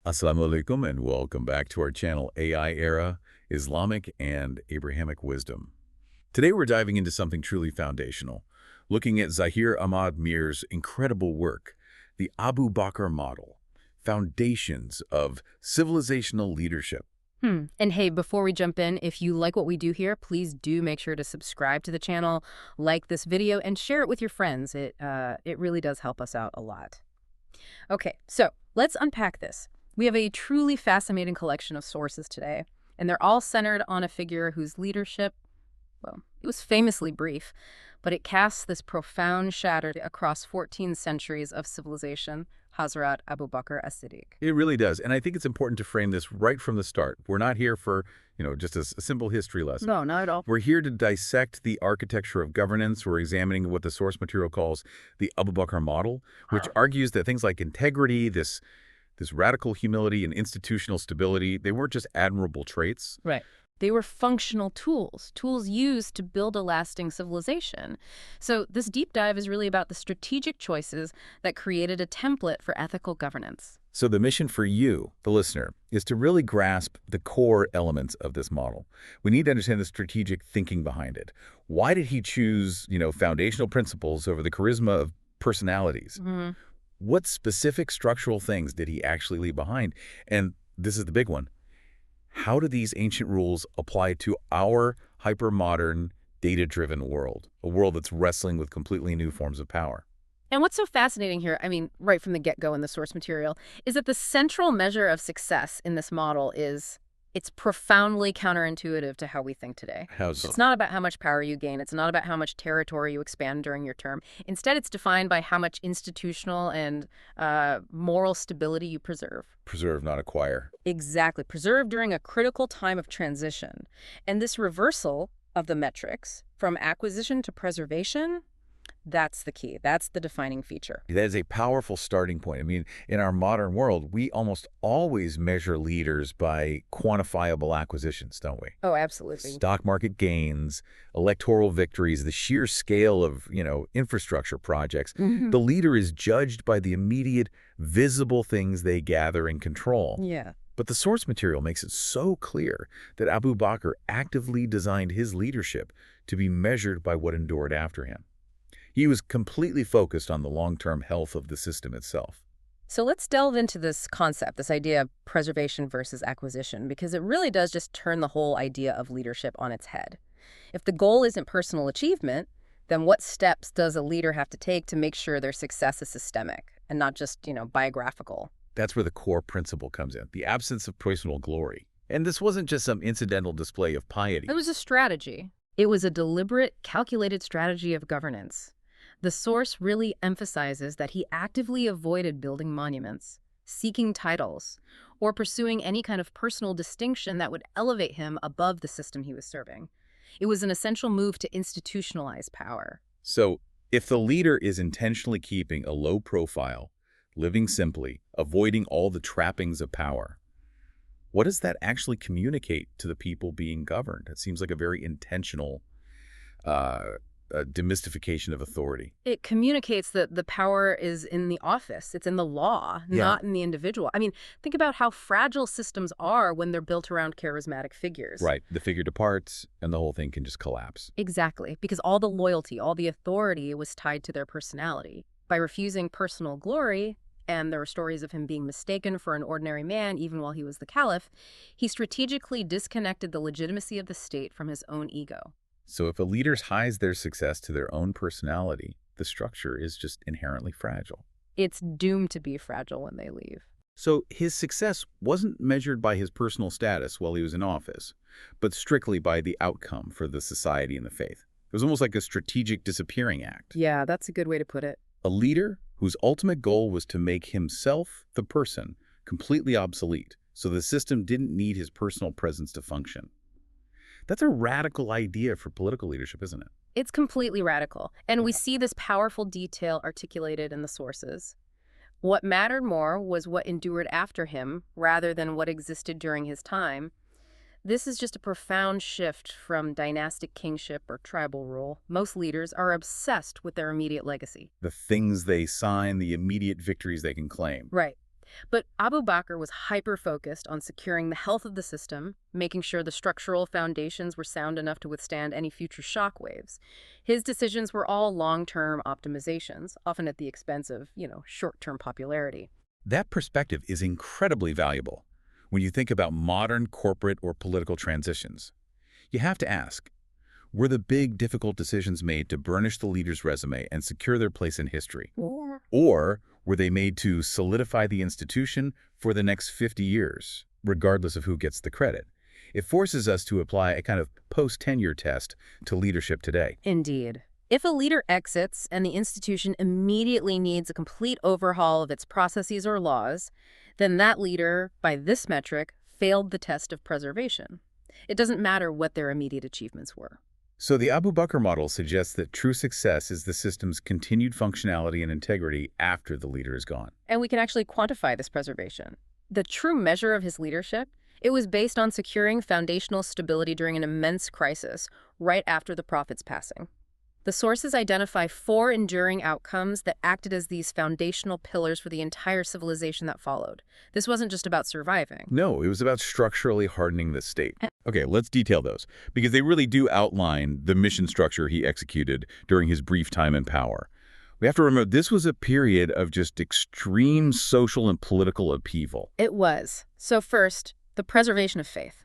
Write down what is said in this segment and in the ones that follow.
Assalamu alaikum and welcome back to our channel AI Era, Islamic and Abrahamic Wisdom. Today we're diving into something truly foundational, looking at Zahir Ahmad Mir's incredible work, the Abu Bakr model, foundations of civilizational leadership. And hey, before we jump in, if you like what we do here, please do make sure to subscribe to the channel, like this video, and share it with your friends. It really does help us out a lot. Okay, so let's unpack this. We have a truly fascinating collection of sources today, and they're all centered on a figure whose leadership, well, it was famously brief, but it casts this profound shadow across 14 centuries of civilization, Hazrat Abu Bakr as-Siddiq. It really does, and I think it's important to frame this right from the start. We're not here for, just a simple history lesson. No, not at all. We're here to dissect the architecture of governance. We're examining what the source material calls the Abu Bakr model, which argues that things like integrity, this radical humility and institutional stability, they weren't just admirable traits. Right. They were functional tools used to build a lasting civilization. So this deep dive is really about the strategic choices that created a template for ethical governance. So the mission for you, the listener, is to really grasp the core elements of this model. We need to understand the strategic thinking behind it. Why did he choose, foundational principles over the charisma of personalities? Mm-hmm. What specific structural things did he actually leave behind? And this is the big one. How do these ancient rules apply to our hyper-modern, data-driven world, a world that's wrestling with completely new forms of power? And what's so fascinating here, right from the get-go in the source material, is that the central measure of success in this model is it's profoundly counterintuitive to how we think today. How so? It's not about how much power you gain. It's not about how much territory you expand during your term. Instead, it's defined by how much institutional and moral stability you preserve. Preserve, not acquire. Exactly. Preserve during a critical time of transition. And this reversal of the metrics from acquisition to preservation, that's the key. That's the defining feature. That is a powerful starting point. In our modern world, we almost always measure leaders by quantifiable acquisitions, don't we? Oh, absolutely. Stock market gains, electoral victories, the sheer scale of, infrastructure projects. Mm-hmm. The leader is judged by the immediate, visible things they gather and control. Yeah. But the source material makes it so clear that Abu Bakr actively designed his leadership to be measured by what endured after him. He was completely focused on the long-term health of the system itself. So let's delve into this concept, this idea of preservation versus acquisition, because it really does just turn the whole idea of leadership on its head. If the goal isn't personal achievement, then what steps does a leader have to take to make sure their success is systemic and not just, biographical? That's where the core principle comes in, the absence of personal glory. And this wasn't just some incidental display of piety. It was a strategy. It was a deliberate, calculated strategy of governance. The source really emphasizes that he actively avoided building monuments, seeking titles, or pursuing any kind of personal distinction that would elevate him above the system he was serving. It was an essential move to institutionalize power. So, if the leader is intentionally keeping a low profile, living simply, avoiding all the trappings of power, what does that actually communicate to the people being governed? It seems like a very intentional demystification of authority. It communicates that the power is in the office. It's in the law, not in the individual. Think about how fragile systems are when they're built around charismatic figures. Right. The figure departs and the whole thing can just collapse. Exactly. Because all the loyalty, all the authority was tied to their personality. By refusing personal glory, and there were stories of him being mistaken for an ordinary man even while he was the caliph, he strategically disconnected the legitimacy of the state from his own ego. So if a leader ties their success to their own personality, the structure is just inherently fragile. It's doomed to be fragile when they leave. So his success wasn't measured by his personal status while he was in office, but strictly by the outcome for the society and the faith. It was almost like a strategic disappearing act. Yeah, that's a good way to put it. A leader whose ultimate goal was to make himself, the person, completely obsolete, so the system didn't need his personal presence to function. That's a radical idea for political leadership, isn't it? It's completely radical. And we see this powerful detail articulated in the sources. What mattered more was what endured after him rather than what existed during his time. This is just a profound shift from dynastic kingship or tribal rule. Most leaders are obsessed with their immediate legacy. The things they sign, the immediate victories they can claim. Right. But Abu Bakr was hyper-focused on securing the health of the system, making sure the structural foundations were sound enough to withstand any future shockwaves. His decisions were all long-term optimizations, often at the expense of, short-term popularity. That perspective is incredibly valuable when you think about modern corporate or political transitions. You have to ask, were the big, difficult decisions made to burnish the leader's resume and secure their place in history? Or were they made to solidify the institution for the next 50 years, regardless of who gets the credit? It forces us to apply a kind of post-tenure test to leadership today. Indeed. If a leader exits and the institution immediately needs a complete overhaul of its processes or laws, then that leader, by this metric, failed the test of preservation. It doesn't matter what their immediate achievements were. So the Abu Bakr model suggests that true success is the system's continued functionality and integrity after the leader is gone. And we can actually quantify this preservation. The true measure of his leadership, it was based on securing foundational stability during an immense crisis right after the Prophet's passing. The sources identify 4 enduring outcomes that acted as these foundational pillars for the entire civilization that followed. This wasn't just about surviving. No, it was about structurally hardening the state. Okay, let's detail those, because they really do outline the mission structure he executed during his brief time in power. We have to remember this was a period of just extreme social and political upheaval. It was. So first, the preservation of faith.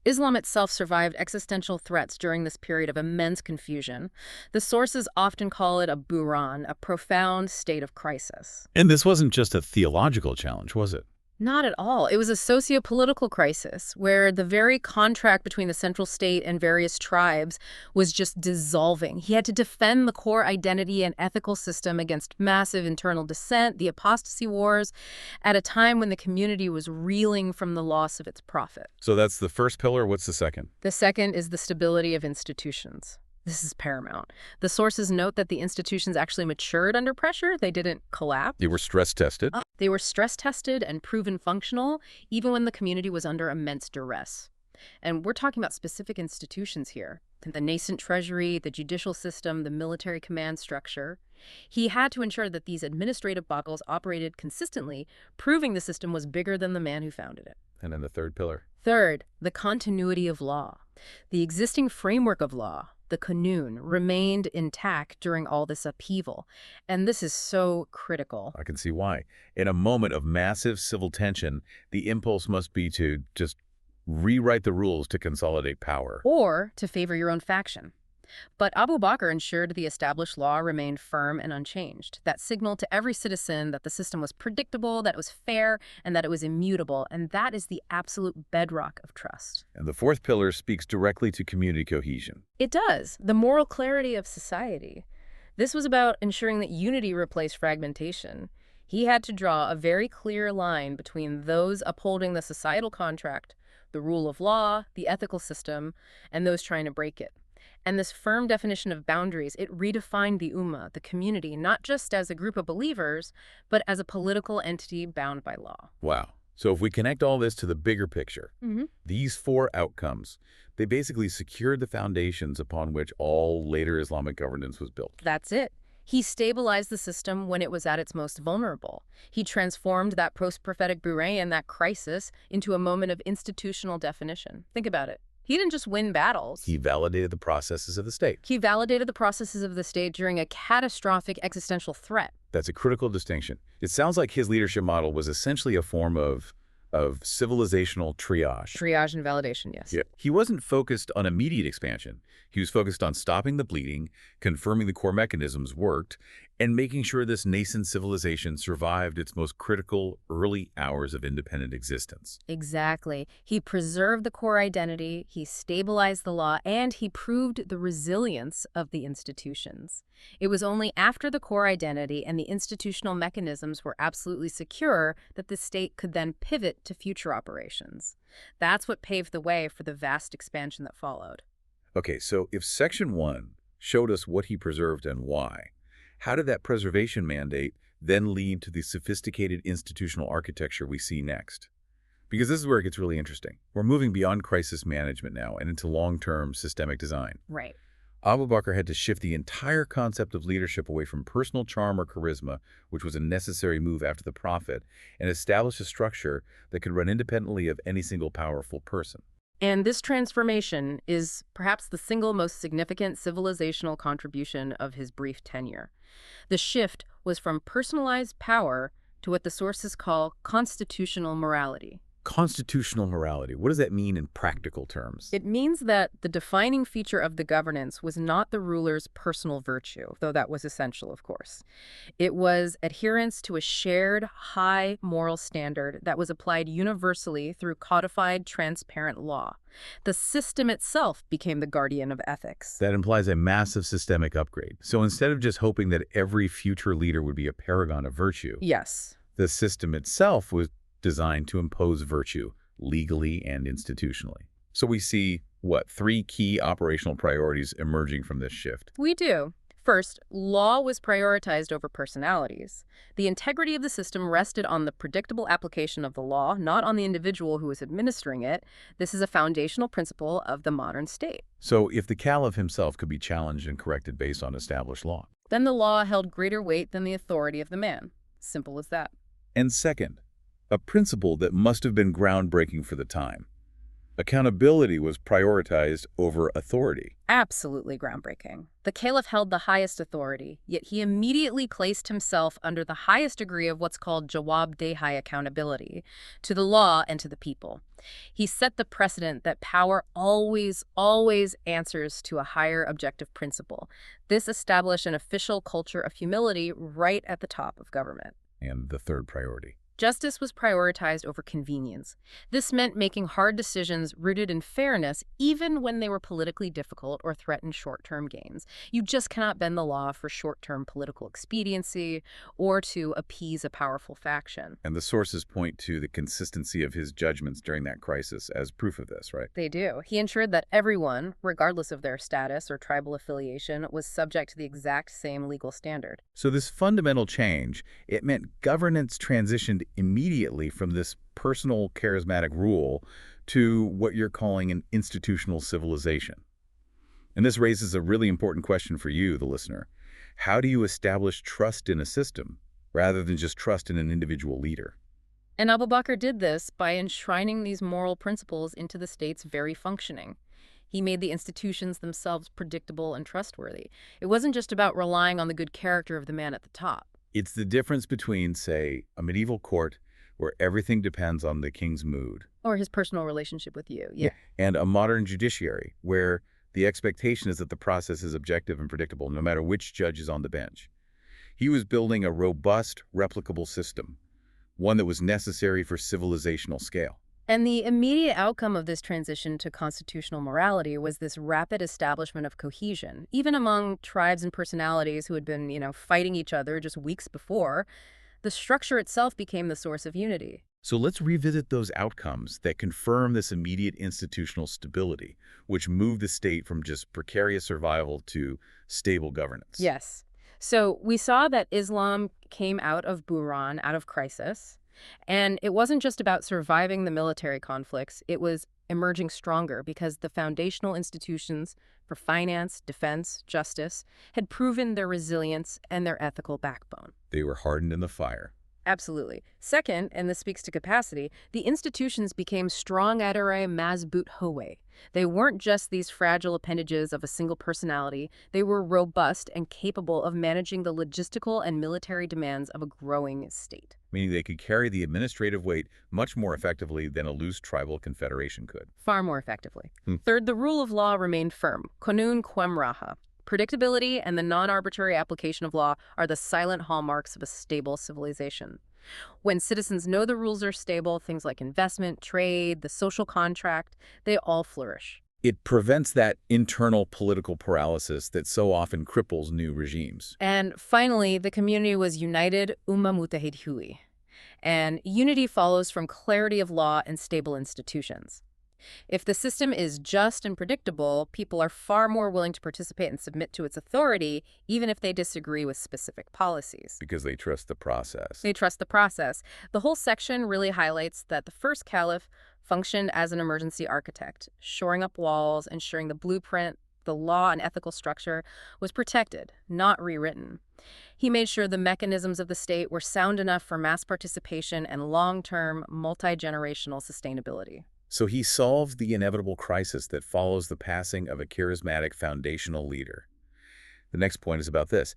Islam itself survived existential threats during this period of immense confusion. The sources often call it a buhran, a profound state of crisis. And this wasn't just a theological challenge, was it? Not at all. It was a socio-political crisis where the very contract between the central state and various tribes was just dissolving. He had to defend the core identity and ethical system against massive internal dissent, the apostasy wars, at a time when the community was reeling from the loss of its prophet. So that's the first pillar. What's the second? The second is the stability of institutions. This is paramount. The sources note that the institutions actually matured under pressure. They didn't collapse. They were stress-tested. They were stress-tested and proven functional, even when the community was under immense duress. And we're talking about specific institutions here. The nascent treasury, the judicial system, the military command structure. He had to ensure that these administrative buckles operated consistently, proving the system was bigger than the man who founded it. And then the third pillar. Third, the continuity of law. The existing framework of law, the Qanun, remained intact during all this upheaval. And this is so critical. I can see why. In a moment of massive civil tension, the impulse must be to just rewrite the rules to consolidate power. Or to favor your own faction. But Abu Bakr ensured the established law remained firm and unchanged. That signaled to every citizen that the system was predictable, that it was fair, and that it was immutable. And that is the absolute bedrock of trust. And the fourth pillar speaks directly to community cohesion. It does. The moral clarity of society. This was about ensuring that unity replaced fragmentation. He had to draw a very clear line between those upholding the societal contract, the rule of law, the ethical system, and those trying to break it. And this firm definition of boundaries, it redefined the ummah, the community, not just as a group of believers, but as a political entity bound by law. Wow. So if we connect all this to the bigger picture, these 4 outcomes, they basically secured the foundations upon which all later Islamic governance was built. That's it. He stabilized the system when it was at its most vulnerable. He transformed that post-prophetic buhran, that crisis, into a moment of institutional definition. Think about it. He didn't just win battles. He validated the processes of the state. He validated the processes of the state during a catastrophic existential threat. That's a critical distinction. It sounds like his leadership model was essentially a form of civilizational triage. Triage and validation, yes. Yeah. He wasn't focused on immediate expansion. He was focused on stopping the bleeding, confirming the core mechanisms worked, and making sure this nascent civilization survived its most critical early hours of independent existence. Exactly. He preserved the core identity, he stabilized the law, and he proved the resilience of the institutions. It was only after the core identity and the institutional mechanisms were absolutely secure that the state could then pivot to future operations. That's what paved the way for the vast expansion that followed. Okay, so if Section 1 showed us what he preserved and why, how did that preservation mandate then lead to the sophisticated institutional architecture we see next? Because this is where it gets really interesting. We're moving beyond crisis management now and into long-term systemic design. Right. Abu Bakr had to shift the entire concept of leadership away from personal charm or charisma, which was a necessary move after the Prophet, and establish a structure that could run independently of any single powerful person. And this transformation is perhaps the single most significant civilizational contribution of his brief tenure. The shift was from personalized power to what the sources call constitutional morality. Constitutional morality, what does that mean in practical terms? It means that the defining feature of the governance was not the ruler's personal virtue, though that was essential, of course. It was adherence to a shared, high moral standard that was applied universally through codified, transparent law. The system itself became the guardian of ethics. That implies a massive systemic upgrade. So instead of just hoping that every future leader would be a paragon of virtue, Yes. the system itself was designed to impose virtue legally and institutionally. So we see, what, three key operational priorities emerging from this shift. We do. First, law was prioritized over personalities. The integrity of the system rested on the predictable application of the law, not on the individual who was administering it. This is a foundational principle of the modern state. So if the caliph himself could be challenged and corrected based on established law. Then the law held greater weight than the authority of the man. Simple as that. And second, a principle that must have been groundbreaking for the time. Accountability was prioritized over authority. Absolutely groundbreaking. The caliph held the highest authority, yet he immediately placed himself under the highest degree of what's called jawab dehi accountability, to the law and to the people. He set the precedent that power always answers to a higher objective principle. This established an official culture of humility right at the top of government. And the third priority. Justice was prioritized over convenience. This meant making hard decisions rooted in fairness, even when they were politically difficult or threatened short-term gains. You just cannot bend the law for short-term political expediency or to appease a powerful faction. And the sources point to the consistency of his judgments during that crisis as proof of this, right? They do. He ensured that everyone, regardless of their status or tribal affiliation, was subject to the exact same legal standard. So this fundamental change, it meant governance transitioned immediately from this personal charismatic rule to what you're calling an institutional civilization. And this raises a really important question for you, the listener. How do you establish trust in a system rather than just trust in an individual leader? And Abu Bakr did this by enshrining these moral principles into the state's very functioning. He made the institutions themselves predictable and trustworthy. It wasn't just about relying on the good character of the man at the top. It's the difference between, say, a medieval court where everything depends on the king's mood. Or his personal relationship with you, yeah. And a modern judiciary where the expectation is that the process is objective and predictable no matter which judge is on the bench. He was building a robust, replicable system, one that was necessary for civilizational scale. And the immediate outcome of this transition to constitutional morality was this rapid establishment of cohesion. Even among tribes and personalities who had been, fighting each other just weeks before, the structure itself became the source of unity. So let's revisit those outcomes that confirm this immediate institutional stability, which moved the state from just precarious survival to stable governance. Yes. So we saw that Islam came out of Buhran, out of crisis. And it wasn't just about surviving the military conflicts. It was emerging stronger because the foundational institutions for finance, defense, justice had proven their resilience and their ethical backbone. They were hardened in the fire. Absolutely. Second, and this speaks to capacity, the institutions became strong adere mazbut howe. They weren't just these fragile appendages of a single personality. They were robust and capable of managing the logistical and military demands of a growing state. Meaning they could carry the administrative weight much more effectively than a loose tribal confederation could. Far more effectively. Third, the rule of law remained firm. Konun quem raha. Predictability and the non-arbitrary application of law are the silent hallmarks of a stable civilization. When citizens know the rules are stable, things like investment, trade, the social contract, they all flourish. It prevents that internal political paralysis that so often cripples new regimes. And finally, the community was united, umma mutahid hui. And unity follows from clarity of law and stable institutions. If the system is just and predictable, people are far more willing to participate and submit to its authority, even if they disagree with specific policies. Because they trust the process. They trust the process. The whole section really highlights that the first caliph functioned as an emergency architect, shoring up walls, ensuring the blueprint The law and ethical structure was protected, not rewritten. He made sure the mechanisms of the state were sound enough for mass participation and long-term, multi-generational sustainability. So he solved the inevitable crisis that follows the passing of a charismatic foundational leader. The next point is about this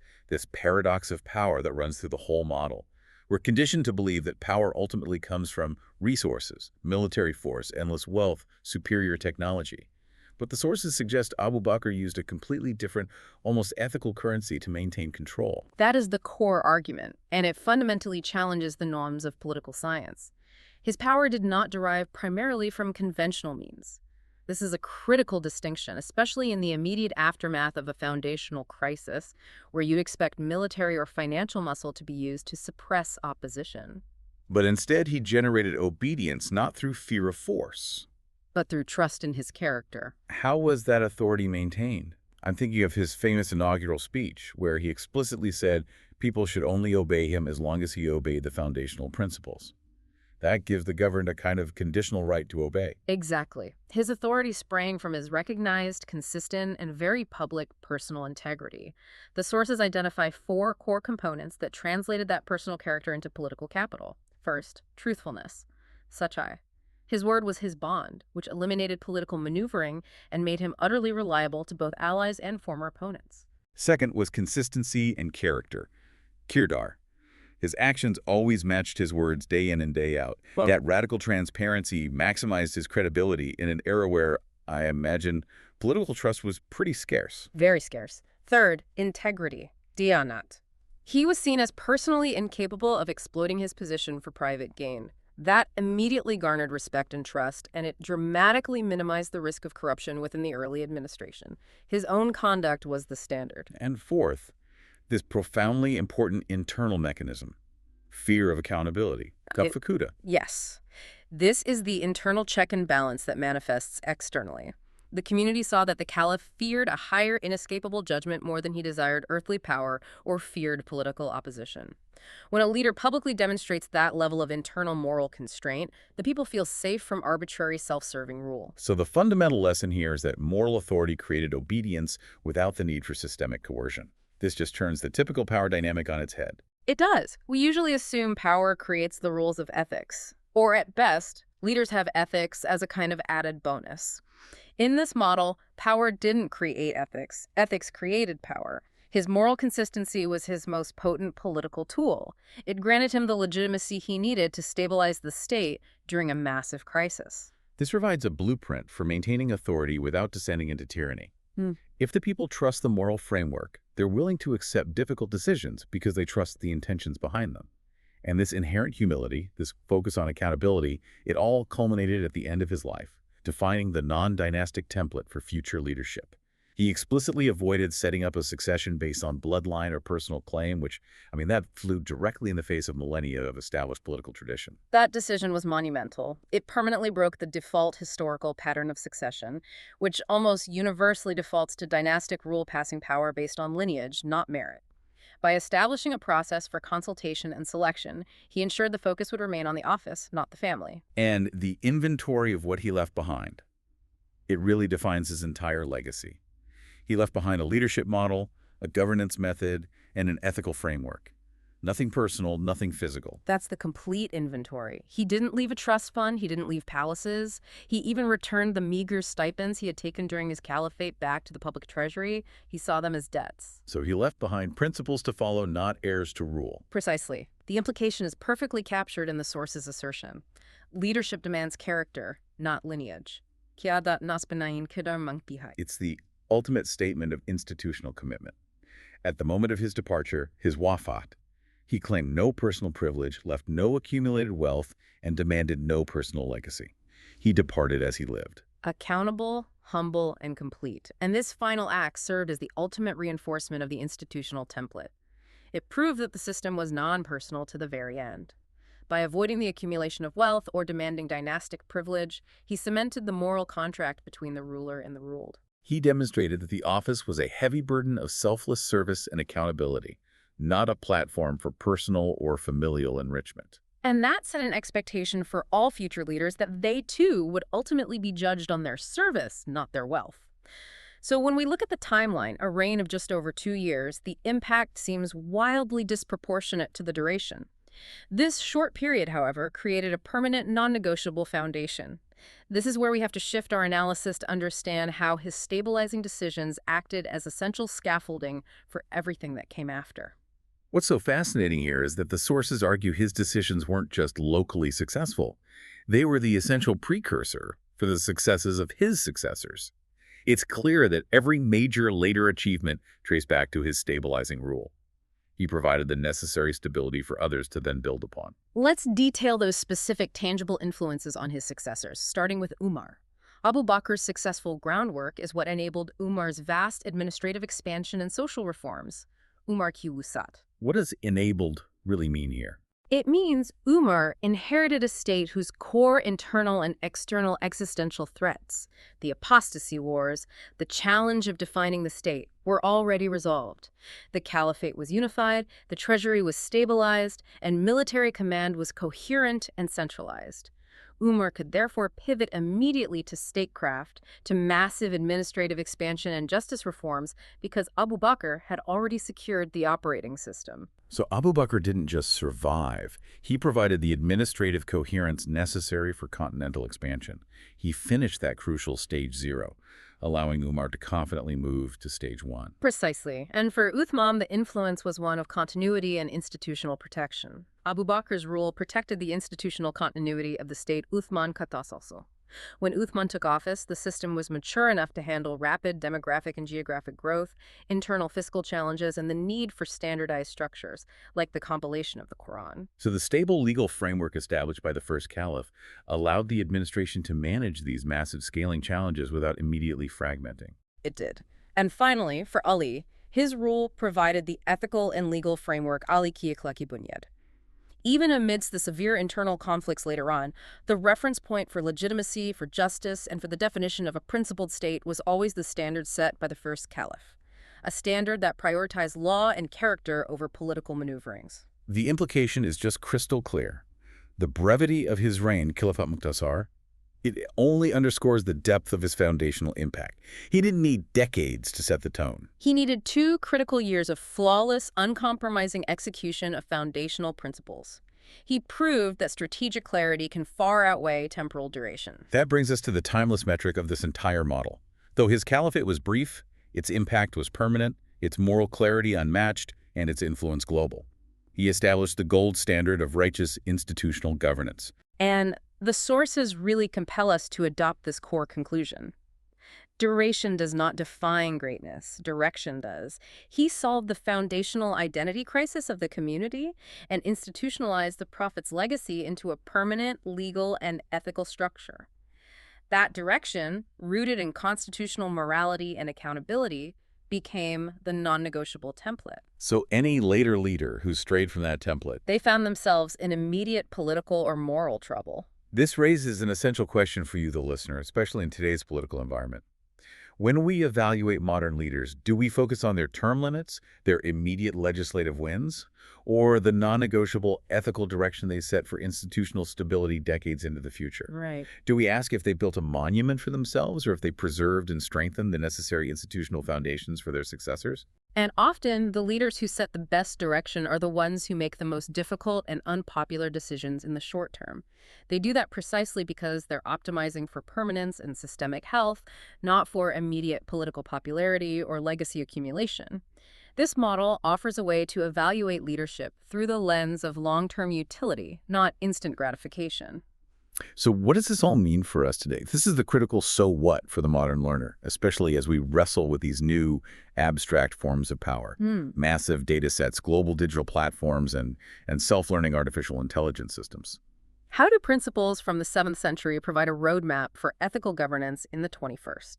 paradox of power that runs through the whole model. We're conditioned to believe that power ultimately comes from resources, military force, endless wealth, superior technology. But the sources suggest Abu Bakr used a completely different, almost ethical currency to maintain control. That is the core argument, and it fundamentally challenges the norms of political science. His power did not derive primarily from conventional means. This is a critical distinction, especially in the immediate aftermath of a foundational crisis, where you'd expect military or financial muscle to be used to suppress opposition. But instead, he generated obedience not through fear of force, but through trust in his character. How was that authority maintained? I'm thinking of his famous inaugural speech, where he explicitly said people should only obey him as long as he obeyed the foundational principles. That gives the governed a kind of conditional right to obey. Exactly. His authority sprang from his recognized, consistent, and very public personal integrity. The sources identify 4 core components that translated that personal character into political capital. First, truthfulness. Sachai. His word was his bond, which eliminated political maneuvering and made him utterly reliable to both allies and former opponents. Second was consistency and character. Kirdar. His actions always matched his words day in and day out. That radical transparency maximized his credibility in an era where, I imagine, political trust was pretty scarce. Very scarce. Third, integrity. Diyanat. He was seen as personally incapable of exploiting his position for private gain. That immediately garnered respect and trust, and it dramatically minimized the risk of corruption within the early administration. His own conduct was the standard. And fourth, this profoundly important internal mechanism, fear of accountability, kafakuda. Yes. This is the internal check and balance that manifests externally. The community saw that the caliph feared a higher inescapable judgment more than he desired earthly power or feared political opposition. When a leader publicly demonstrates that level of internal moral constraint, the people feel safe from arbitrary self-serving rule. So the fundamental lesson here is that moral authority created obedience without the need for systemic coercion. This just turns the typical power dynamic on its head. It does. We usually assume power creates the rules of ethics. Or at best, leaders have ethics as a kind of added bonus. In this model, power didn't create ethics. Ethics created power. His moral consistency was his most potent political tool. It granted him the legitimacy he needed to stabilize the state during a massive crisis. This provides a blueprint for maintaining authority without descending into tyranny. If the people trust the moral framework, they're willing to accept difficult decisions because they trust the intentions behind them. And this inherent humility, this focus on accountability, it all culminated at the end of his life, defining the non-dynastic template for future leadership. He explicitly avoided setting up a succession based on bloodline or personal claim, which, that flew directly in the face of millennia of established political tradition. That decision was monumental. It permanently broke the default historical pattern of succession, which almost universally defaults to dynastic rule passing power based on lineage, not merit. By establishing a process for consultation and selection, he ensured the focus would remain on the office, not the family. And the inventory of what he left behind, it really defines his entire legacy. He left behind a leadership model, a governance method, and an ethical framework. Nothing personal, nothing physical. That's the complete inventory. He didn't leave a trust fund. He didn't leave palaces. He even returned the meager stipends he had taken during his caliphate back to the public treasury. He saw them as debts. So he left behind principles to follow, not heirs to rule. Precisely. The implication is perfectly captured in the source's assertion. Leadership demands character, not lineage. It's the ultimate statement of institutional commitment. At the moment of his departure, his wafat, he claimed no personal privilege, left no accumulated wealth, and demanded no personal legacy. He departed as he lived. Accountable, humble, and complete. And this final act served as the ultimate reinforcement of the institutional template. It proved that the system was non-personal to the very end. By avoiding the accumulation of wealth or demanding dynastic privilege, he cemented the moral contract between the ruler and the ruled. He demonstrated that the office was a heavy burden of selfless service and accountability, not a platform for personal or familial enrichment. And that set an expectation for all future leaders that they too would ultimately be judged on their service, not their wealth. So when we look at the timeline, a reign of just over 2 years, the impact seems wildly disproportionate to the duration. This short period, however, created a permanent, non-negotiable foundation. This is where we have to shift our analysis to understand how his stabilizing decisions acted as essential scaffolding for everything that came after. What's so fascinating here is that the sources argue his decisions weren't just locally successful. They were the essential precursor for the successes of his successors. It's clear that every major later achievement traced back to his stabilizing rule. He provided the necessary stability for others to then build upon. Let's detail those specific tangible influences on his successors, starting with Umar. Abu Bakr's successful groundwork is what enabled Umar's vast administrative expansion and social reforms. Umar ki wusat. What does enabled really mean here? It means Umar inherited a state whose core internal and external existential threats, the apostasy wars, the challenge of defining the state, were already resolved. The caliphate was unified, the treasury was stabilized, and military command was coherent and centralized. Umar could therefore pivot immediately to statecraft, to massive administrative expansion and justice reforms, because Abu Bakr had already secured the operating system. So Abu Bakr didn't just survive. He provided the administrative coherence necessary for continental expansion. He finished that crucial stage 0, allowing Umar to confidently move to stage 1. Precisely. And for Uthman, the influence was one of continuity and institutional protection. Abu Bakr's rule protected the institutional continuity of the state Uthman Qatas also. When Uthman took office, the system was mature enough to handle rapid demographic and geographic growth, internal fiscal challenges, and the need for standardized structures, like the compilation of the Quran. So the stable legal framework established by the first caliph allowed the administration to manage these massive scaling challenges without immediately fragmenting. It did. And finally, for Ali, his rule provided the ethical and legal framework Ali ki ikhlaqi bunyad. Even amidst the severe internal conflicts later on, the reference point for legitimacy, for justice, and for the definition of a principled state was always the standard set by the first caliph, a standard that prioritized law and character over political maneuverings. The implication is just crystal clear. The brevity of his reign, Khilafat Muqtasar, it only underscores the depth of his foundational impact. He didn't need decades to set the tone. He needed 2 critical years of flawless, uncompromising execution of foundational principles. He proved that strategic clarity can far outweigh temporal duration. That brings us to the timeless metric of this entire model. Though his caliphate was brief, its impact was permanent, its moral clarity unmatched, and its influence global. He established the gold standard of righteous institutional governance. And the sources really compel us to adopt this core conclusion. Duration does not define greatness, direction does. He solved the foundational identity crisis of the community and institutionalized the Prophet's legacy into a permanent legal and ethical structure. That direction, rooted in constitutional morality and accountability, became the non-negotiable template. So any later leader who strayed from that template, They found themselves in immediate political or moral trouble. this raises an essential question for you, the listener, especially in today's political environment. When we evaluate modern leaders, do we focus on their term limits, their immediate legislative wins, or the non-negotiable ethical direction they set for institutional stability decades into the future? Right. Do we ask if they built a monument for themselves or if they preserved and strengthened the necessary institutional foundations for their successors? And often, the leaders who set the best direction are the ones who make the most difficult and unpopular decisions in the short term. They do that precisely because they're optimizing for permanence and systemic health, not for immediate political popularity or legacy accumulation. This model offers a way to evaluate leadership through the lens of long-term utility, not instant gratification. So what does this all mean for us today? This is the critical so what for the modern learner, especially as we wrestle with these new abstract forms of power, massive data sets, global digital platforms, and self-learning artificial intelligence systems. How do principles from the 7th century provide a roadmap for ethical governance in the 21st?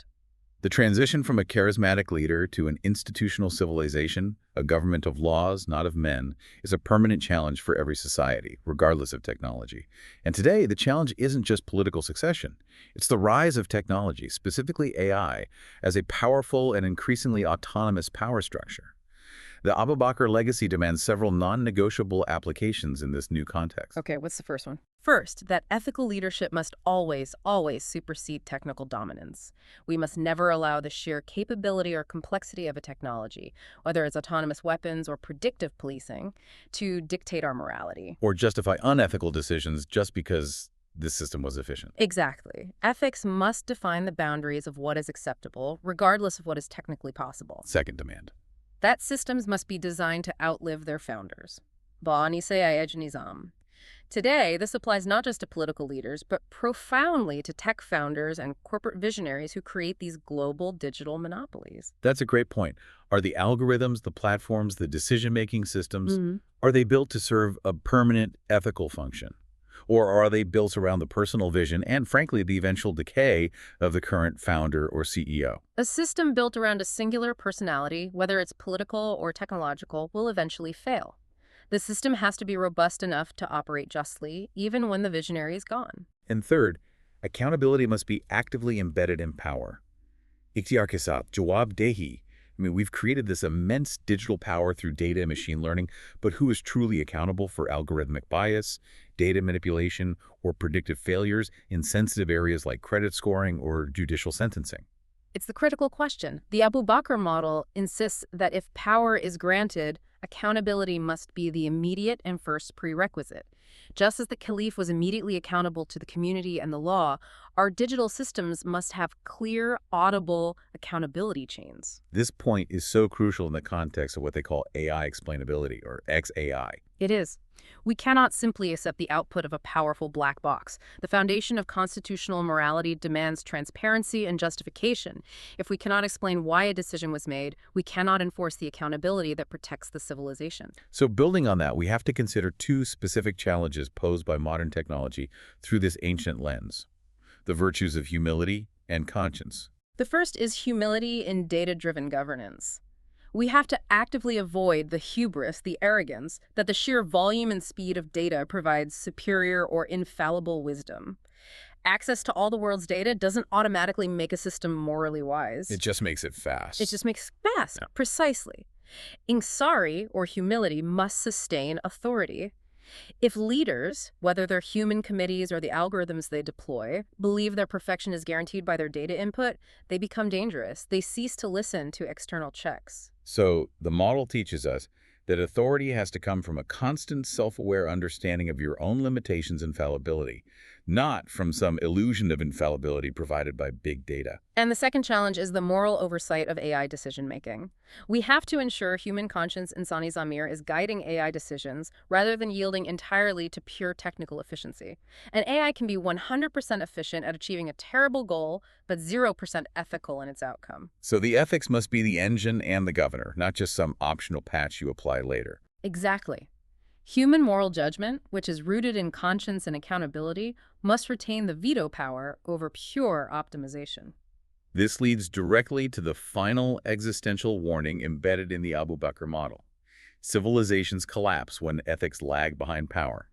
The transition from a charismatic leader to an institutional civilization, a government of laws, not of men, is a permanent challenge for every society, regardless of technology. And today, the challenge isn't just political succession. It's the rise of technology, specifically AI, as a powerful and increasingly autonomous power structure. The Abu Bakr legacy demands several non-negotiable applications in this new context. Okay, what's the first one? First, that ethical leadership must always, always supersede technical dominance. We must never allow the sheer capability or complexity of a technology, whether it's autonomous weapons or predictive policing, to dictate our morality. Or justify unethical decisions just because this system was efficient. Exactly. Ethics must define the boundaries of what is acceptable, regardless of what is technically possible. Second demand. That systems must be designed to outlive their founders. Ba ni se AIAW. Today, this applies not just to political leaders, but profoundly to tech founders and corporate visionaries who create these global digital monopolies. That's a great point. Are the algorithms, the platforms, the decision-making systems, are they built to serve a permanent ethical function? Or are they built around the personal vision and, frankly, the eventual decay of the current founder or CEO? A system built around a singular personality, whether it's political or technological, will eventually fail. The system has to be robust enough to operate justly, even when the visionary is gone. And third, accountability must be actively embedded in power. Ikhtiyar ke saath, jawab dehi. We've created this immense digital power through data and machine learning, but who is truly accountable for algorithmic bias, data manipulation, or predictive failures in sensitive areas like credit scoring or judicial sentencing? It's the critical question. The Abu Bakr model insists that if power is granted, accountability must be the immediate and first prerequisite. Just as the caliph was immediately accountable to the community and the law, our digital systems must have clear, audible accountability chains. This point is so crucial in the context of what they call AI explainability, or XAI. It is. We cannot simply accept the output of a powerful black box. The foundation of constitutional morality demands transparency and justification. If we cannot explain why a decision was made, we cannot enforce the accountability that protects the civilization. So building on that, we have to consider two specific challenges posed by modern technology through this ancient lens: the virtues of humility and conscience. The first is humility in data-driven governance. We have to actively avoid the hubris, the arrogance, that the sheer volume and speed of data provides superior or infallible wisdom. Access to all the world's data doesn't automatically make a system morally wise. It just makes it fast. It just makes it fast, Yeah. Precisely. Insari, or humility, must sustain authority. If leaders, whether they're human committees or the algorithms they deploy, believe their perfection is guaranteed by their data input, they become dangerous. They cease to listen to external checks. So the model teaches us that authority has to come from a constant self-aware understanding of your own limitations and fallibility, not from some illusion of infallibility provided by big data. And the second challenge is the moral oversight of AI decision-making. We have to ensure human conscience insani zamir is guiding AI decisions rather than yielding entirely to pure technical efficiency. An AI can be 100% efficient at achieving a terrible goal, but 0% ethical in its outcome. So the ethics must be the engine and the governor, not just some optional patch you apply later. Exactly. Human moral judgment, which is rooted in conscience and accountability, must retain the veto power over pure optimization. This leads directly to the final existential warning embedded in the Abu Bakr model. Civilizations collapse when ethics lag behind power.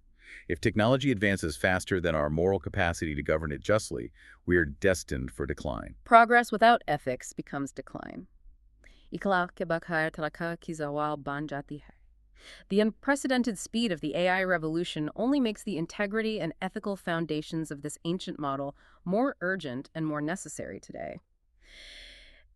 If technology advances faster than our moral capacity to govern it justly, we are destined for decline. Progress without ethics becomes decline. Ikla ke bakhar taraka ki zawal ban jati hai. The unprecedented speed of the AI revolution only makes the integrity and ethical foundations of this ancient model more urgent and more necessary today.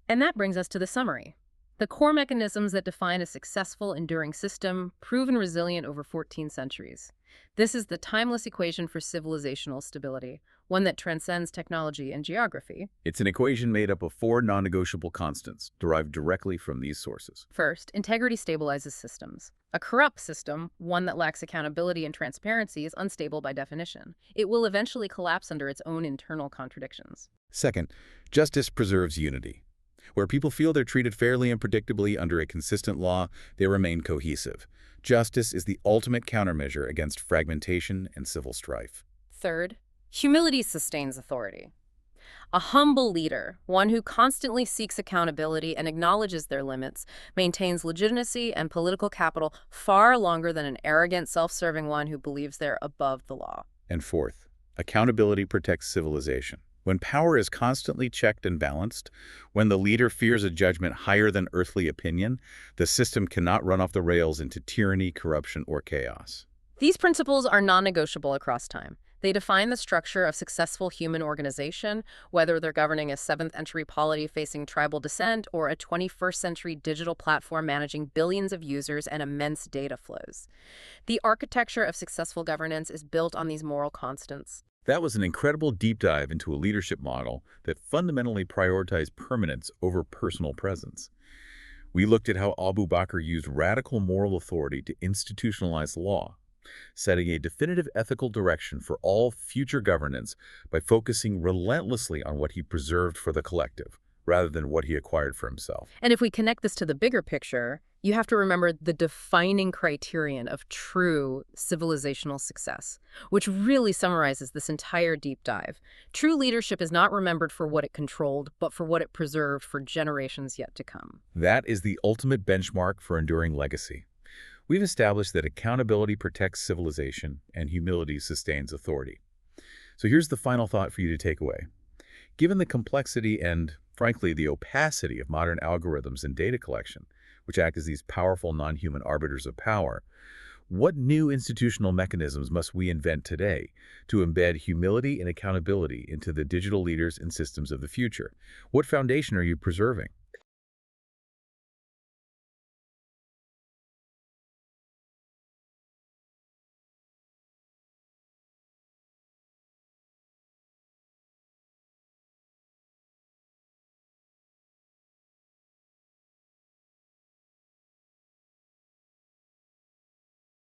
And that brings us to the summary. The core mechanisms that define a successful, enduring system, proven resilient over 14 centuries. This is the timeless equation for civilizational stability, one that transcends technology and geography. It's an equation made up of 4 non-negotiable constants, derived directly from these sources. First, integrity stabilizes systems. A corrupt system, one that lacks accountability and transparency, is unstable by definition. It will eventually collapse under its own internal contradictions. Second, justice preserves unity. Where people feel they're treated fairly and predictably under a consistent law, they remain cohesive. Justice is the ultimate countermeasure against fragmentation and civil strife. Third, humility sustains authority. A humble leader, one who constantly seeks accountability and acknowledges their limits, maintains legitimacy and political capital far longer than an arrogant, self-serving one who believes they're above the law. And fourth, accountability protects civilization. When power is constantly checked and balanced, when the leader fears a judgment higher than earthly opinion, the system cannot run off the rails into tyranny, corruption, or chaos. These principles are non-negotiable across time. They define the structure of successful human organization, whether they're governing a 7th-century polity facing tribal descent or a 21st-century digital platform managing billions of users and immense data flows. The architecture of successful governance is built on these moral constants. That was an incredible deep dive into a leadership model that fundamentally prioritized permanence over personal presence. We looked at how Abu Bakr used radical moral authority to institutionalize law, setting a definitive ethical direction for all future governance by focusing relentlessly on what he preserved for the collective, rather than what he acquired for himself. And if we connect this to the bigger picture, you have to remember the defining criterion of true civilizational success, which really summarizes this entire deep dive. True leadership is not remembered for what it controlled, but for what it preserved for generations yet to come. That is the ultimate benchmark for enduring legacy. We've established that accountability protects civilization and humility sustains authority. So here's the final thought for you to take away. Given the complexity and, frankly, the opacity of modern algorithms and data collection, which act as these powerful non-human arbiters of power, what new institutional mechanisms must we invent today to embed humility and accountability into the digital leaders and systems of the future? What foundation are you preserving?